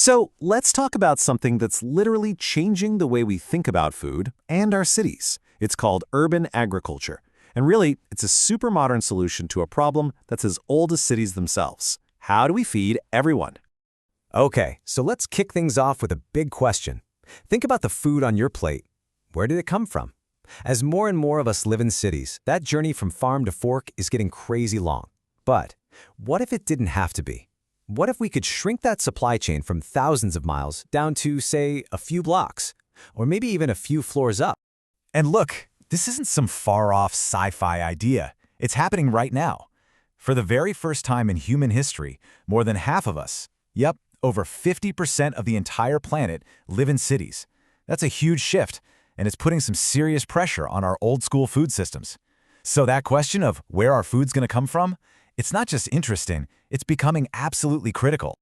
So let's talk about something that's literally changing the way we think about food and our cities. It's called urban agriculture. And really, it's a super modern solution to a problem that's as old as cities themselves. How do we feed everyone? Okay, so let's kick things off with a big question. Think about the food on your plate. Where did it come from? As more and more of us live in cities, that journey from farm to fork is getting crazy long. But what if it didn't have to be? What if we could shrink that supply chain from thousands of miles down to, say, a few blocks? Or maybe even a few floors up? And look, this isn't some far-off sci-fi idea. It's happening right now. For the very first time in human history, more than half of us, yep, over 50% of the entire planet, live in cities. That's a huge shift, and it's putting some serious pressure on our old-school food systems. So that question of where our food's going to come from, it's not just interesting, it's becoming absolutely critical.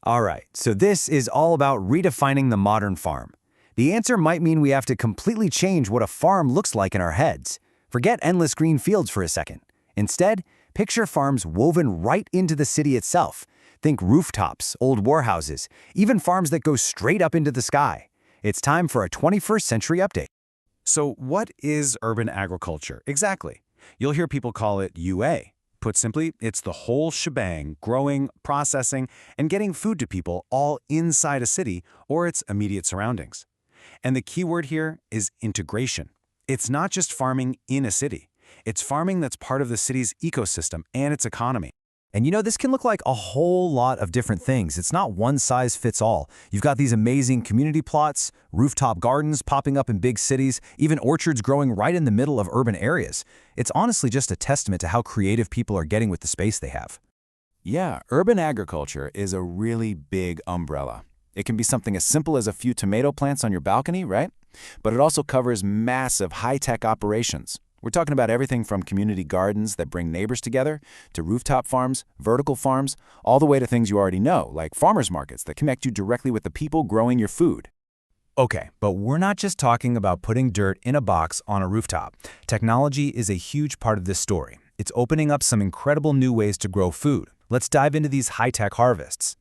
All right, so this is all about redefining the modern farm. The answer might mean we have to completely change what a farm looks like in our heads. Forget endless green fields for a second. Instead, picture farms woven right into the city itself. Think rooftops, old warehouses, even farms that go straight up into the sky. It's time for a 21st century update. So what is urban agriculture exactly? You'll hear people call it UA. Put simply, it's the whole shebang, growing, processing, and getting food to people all inside a city or its immediate surroundings. And the key word here is integration. It's not just farming in a city. It's farming that's part of the city's ecosystem and its economy. And this can look like a whole lot of different things. It's not one size fits all. You've got these amazing community plots, rooftop gardens popping up in big cities, even orchards growing right in the middle of urban areas. It's honestly just a testament to how creative people are getting with the space they have. Yeah, urban agriculture is a really big umbrella. It can be something as simple as a few tomato plants on your balcony, right? But it also covers massive high-tech operations. We're talking about everything from community gardens that bring neighbors together, to rooftop farms, vertical farms, all the way to things you already know, like farmers markets that connect you directly with the people growing your food. Okay, but we're not just talking about putting dirt in a box on a rooftop. Technology is a huge part of this story. It's opening up some incredible new ways to grow food. Let's dive into these high-tech harvests.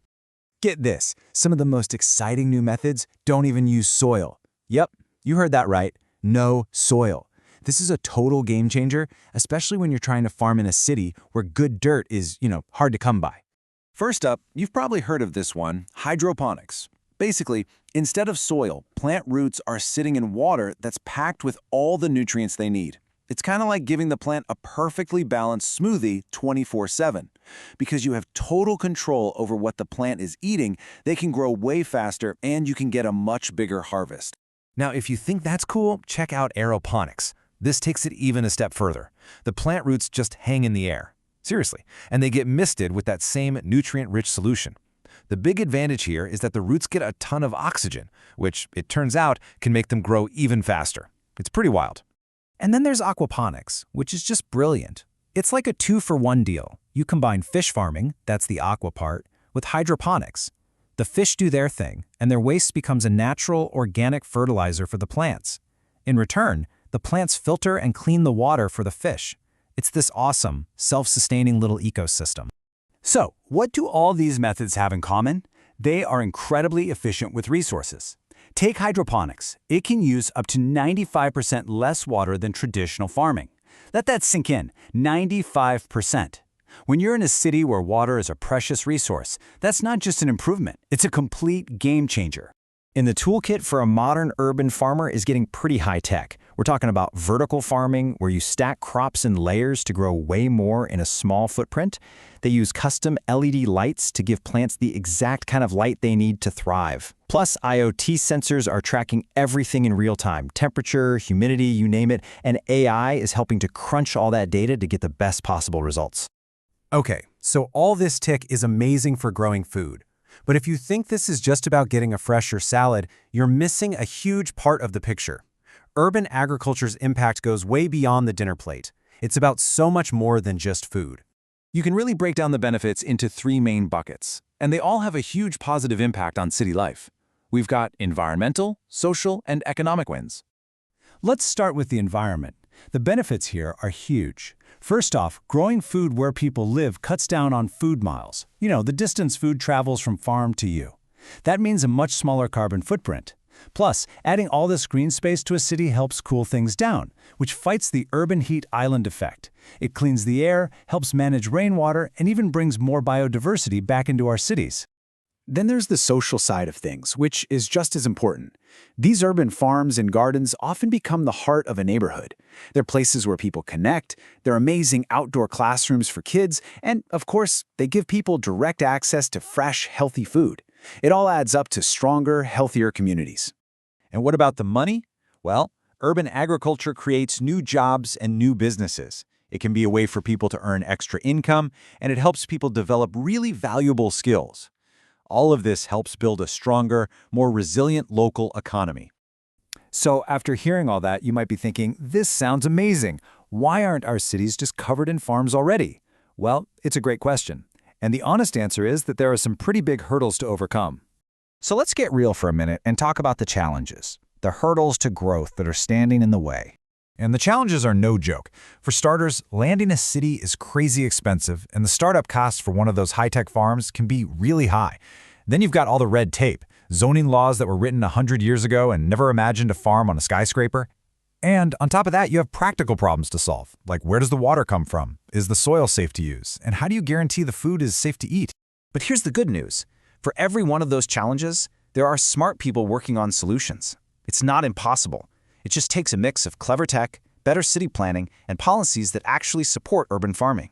Get this, some of the most exciting new methods don't even use soil. Yep, you heard that right, no soil. This is a total game changer, especially when you're trying to farm in a city where good dirt is, hard to come by. First up, you've probably heard of this one, hydroponics. Basically, instead of soil, plant roots are sitting in water that's packed with all the nutrients they need. It's kind of like giving the plant a perfectly balanced smoothie 24/7. Because you have total control over what the plant is eating, they can grow way faster and you can get a much bigger harvest. Now, if you think that's cool, check out aeroponics. This takes it even a step further. The plant roots just hang in the air. Seriously. And they get misted with that same nutrient-rich solution. The big advantage here is that the roots get a ton of oxygen, which, it turns out, can make them grow even faster. It's pretty wild. And then there's aquaponics, which is just brilliant. It's like a 2-for-1 deal. You combine fish farming, that's the aqua part, with hydroponics. The fish do their thing, and their waste becomes a natural, organic fertilizer for the plants. In return, the plants filter and clean the water for the fish. It's this awesome, self-sustaining little ecosystem. So, what do all these methods have in common? They are incredibly efficient with resources. Take hydroponics. It can use up to 95% less water than traditional farming. Let that sink in, 95%. When you're in a city where water is a precious resource, that's not just an improvement, it's a complete game changer. And the toolkit for a modern urban farmer is getting pretty high-tech. We're talking about vertical farming, where you stack crops in layers to grow way more in a small footprint. They use custom LED lights to give plants the exact kind of light they need to thrive. Plus, IoT sensors are tracking everything in real time, temperature, humidity, you name it, and AI is helping to crunch all that data to get the best possible results. Okay, so all this tech is amazing for growing food. But if you think this is just about getting a fresher salad, you're missing a huge part of the picture. Urban agriculture's impact goes way beyond the dinner plate. It's about so much more than just food. You can really break down the benefits into 3 main buckets, and they all have a huge positive impact on city life. We've got environmental, social, and economic wins. Let's start with the environment. The benefits here are huge. First off, growing food where people live cuts down on food miles. The distance food travels from farm to you. That means a much smaller carbon footprint. Plus, adding all this green space to a city helps cool things down, which fights the urban heat island effect. It cleans the air, helps manage rainwater, and even brings more biodiversity back into our cities. Then there's the social side of things, which is just as important. These urban farms and gardens often become the heart of a neighborhood. They're places where people connect, they're amazing outdoor classrooms for kids, and, of course, they give people direct access to fresh, healthy food. It all adds up to stronger, healthier communities. And what about the money? Well, urban agriculture creates new jobs and new businesses. It can be a way for people to earn extra income, and it helps people develop really valuable skills. All of this helps build a stronger, more resilient local economy. So after hearing all that, you might be thinking, this sounds amazing. Why aren't our cities just covered in farms already? Well, it's a great question. And the honest answer is that there are some pretty big hurdles to overcome. So let's get real for a minute and talk about the challenges, the hurdles to growth that are standing in the way. And the challenges are no joke. For starters, landing a city is crazy expensive, and the startup costs for one of those high-tech farms can be really high. Then you've got all the red tape, zoning laws that were written 100 years ago and never imagined a farm on a skyscraper. And on top of that, you have practical problems to solve, like where does the water come from? Is the soil safe to use? And how do you guarantee the food is safe to eat? But here's the good news. For every one of those challenges, there are smart people working on solutions. It's not impossible. It just takes a mix of clever tech, better city planning, and policies that actually support urban farming.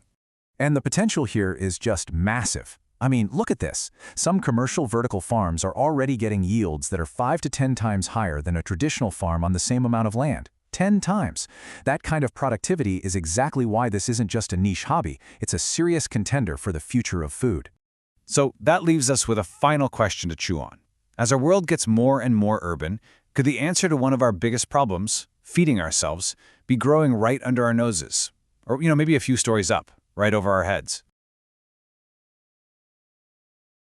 And the potential here is just massive. I mean, look at this. Some commercial vertical farms are already getting yields that are 5 to 10 times higher than a traditional farm on the same amount of land. 10 times. That kind of productivity is exactly why this isn't just a niche hobby. It's a serious contender for the future of food. So that leaves us with a final question to chew on. As our world gets more and more urban, could the answer to one of our biggest problems, feeding ourselves, be growing right under our noses? Or, maybe a few stories up, right over our heads?